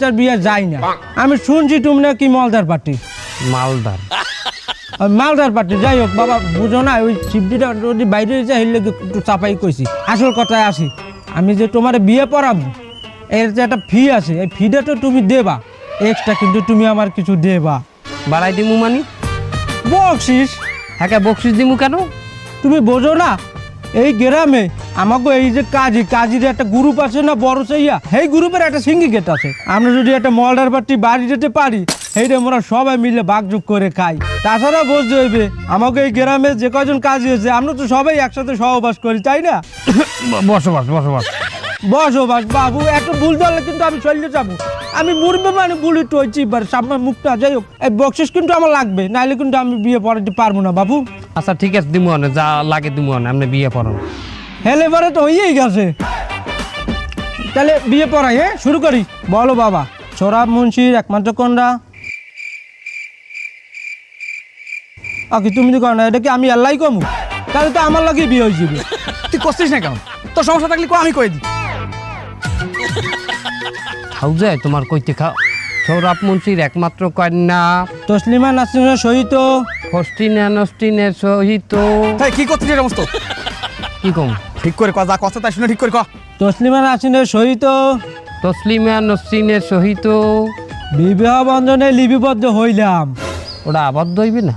বাচ্চার বিয়ে যায় না। আমি শুনছি তুমি নাকি মালদার পার্টি। মালদার মালদার পার্টি, যাই হোক বাবা বুঝো না, ওই শিবজিটা যদি বাইরে যায় হেললে একটু চাপাই কইছি। আসল কথায় আসি, আমি যে তোমার বিয়ে পড়াবো এর যে একটা ফি আছে, এই ফিটা তো তুমি দেবা এক্সট্রা, কিন্তু তুমি আমার কিছু দেবা। বাড়াই দিমু মানি? বকশিস। হ্যাঁ, বকশিস দিমু কেন? তুমি বোঝো না, এই গ্রামে আমাকে এই যে কাজীর একটা গ্রুপ আছে না বড় চাইয়া, সেই গ্রুপের একটা সিন্ডিকেট আছে। আমরা যদি একটা মলদার পার্টি বাড়ি যেতে পারি, সেইটা আমরা সবাই মিলে ভাগযোগ করে খাই। তাছাড়া বুঝতে হইবে আমাকে এই গ্রামে যে কজন কাজী আছে, আমরা তো সবাই একসাথে সহবাস করি, তাই না? বসবাস বসবাস বাবু, একটু ভুল ধরলে কিন্তু আমি চলে যাবো। আমি মুরবে মানে ভুল একটু হয়েছি, এবার সামনে মুখটা। যাই হোক, এই বকশিস কিন্তু আমার লাগবে, নাহলে কিন্তু আমি বিয়ে পড়াতে পারবো না বাবু। আচ্ছা ঠিক আছে, দিমু না, যা লাগে দিমু না, আপনি বিয়ে পড়ান। হেলে পরে তো হয়েই গেছে, তাহলে বিয়ে পড়াই। হ্যাঁ, শুরু করি। বলো বাবা, সোহরাব মুন্সির একমাত্র কন্যা। ওকে, তুমি তো কর না, এটা কি আমি আল্লাহ কমু? তাহলে তো আমার লাগে বিয়ে হয়েছিল। তুই করছিস না কেন? তোর সমস্যা থাকলে আমি কয়ে দিই। খাও যায় তোমার কইতে খাও। সৌরভ মুন্সির একমাত্র কন্যা, তসলিমা নাসরিনের সহিত। নস্টিনের সহিত। তাই কি করছিস এই সমস্ত? কি কম? ঠিক করে কয়া, যা কথা তাই শুনে ঠিক করে কয়া। তসলিমা নাসরিনের সহিত তসলিমা নস্টিনের সহিত বিবাহ বন্ধনে লিপিবদ্ধ হইলাম। ওটা আবদ্ধ হইবে না?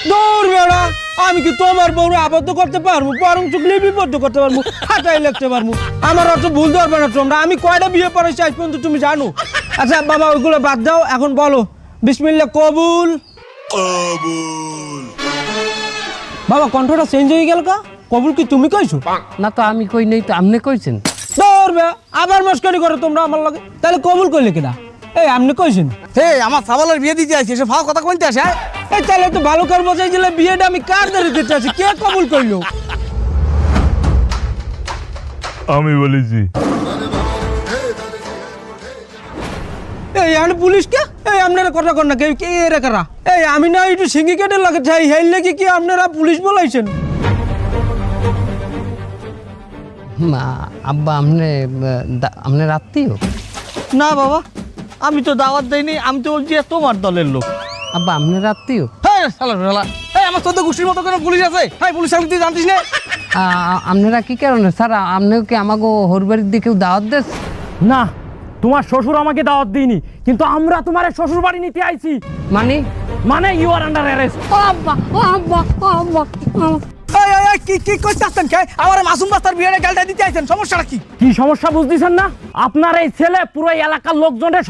দৌড় বেড়া, আমি কি তোমার বউরে আবদ্ধ করতে পারবো? বরং চুপ লিপিবদ্ধ করতে পারবো, খাটাই লিখতে পারবো। আমার অত ভুল ধরবে না তোমরা। আমি কয়টা বিয়ে পড়াইছি আজ পর্যন্ত তুমি জানো? আচ্ছা বাবা, ওইগুলো বাদ দাও, এখন বলো বিসমিল্লাহ কবুল। বাবা কণ্ঠটা চেঞ্জ হয়ে গেল কা? কবুল কি তুমি কইছো? না তো আমি কই নাই, তো আপনি কইছেন। দৌড়বে, আবার মস্কারি করো তোমরা আমার লাগে। তাহলে কবুল কইলে কিনা? এই আপনি কইছেন? হে, আমার সাবালের বিয়ে দিতে আসছে, এসে ভাও কথা কইতে আসে। এই তাহলে তো ভালো কার বসাই দিলে, বিয়েটা আমি কার ধরে দিতে আছি? কে কবুল কইলো? আমি বলেছি। এই আমি পুলিশ কে? এই আপনারা কথা কর না, কে কে এরা কারা? এই আমি না একটু সিন্ডিকেটের লাগে চাই, হেল নাকি কি আপনারা পুলিশ বলাইছেন? আব্বা আপনি আত্মীয়? না বাবা, আমি তো দাওয়াত দেইনি, আমি তো বলছি তোমার দলের লোক। আব্বা আপনার আত্মীয়? হ্যাঁ শালা শালা, এই আমার 14 গোষ্ঠীর মতো কোনো পুলিশ আছে? হ্যাঁ, পুলিশ আমি তুই জানতিস না? আপনারা কি কারণে স্যার, আপনিও কি আমাকে হরবাড়ির দিকেও দাওয়াত দেন? না, তোমার শ্বশুর আমাকে দাওয়াত দিইনি, কিন্তু আমরা তোমার শ্বশুর বাড়ি নিতে আইছি। মানে ইউ আর আন্ডার অ্যারেস্ট। এই এই এই, কি কইতে আসছেন? কে আমার মাসুম বাস্তার বিয়েটা গালটা দিতে আইছেন? সমস্যাটা কি? কি সমস্যা বুঝতেছেন না? আপনার এই ছেলে পুরো এলাকার লোকজনের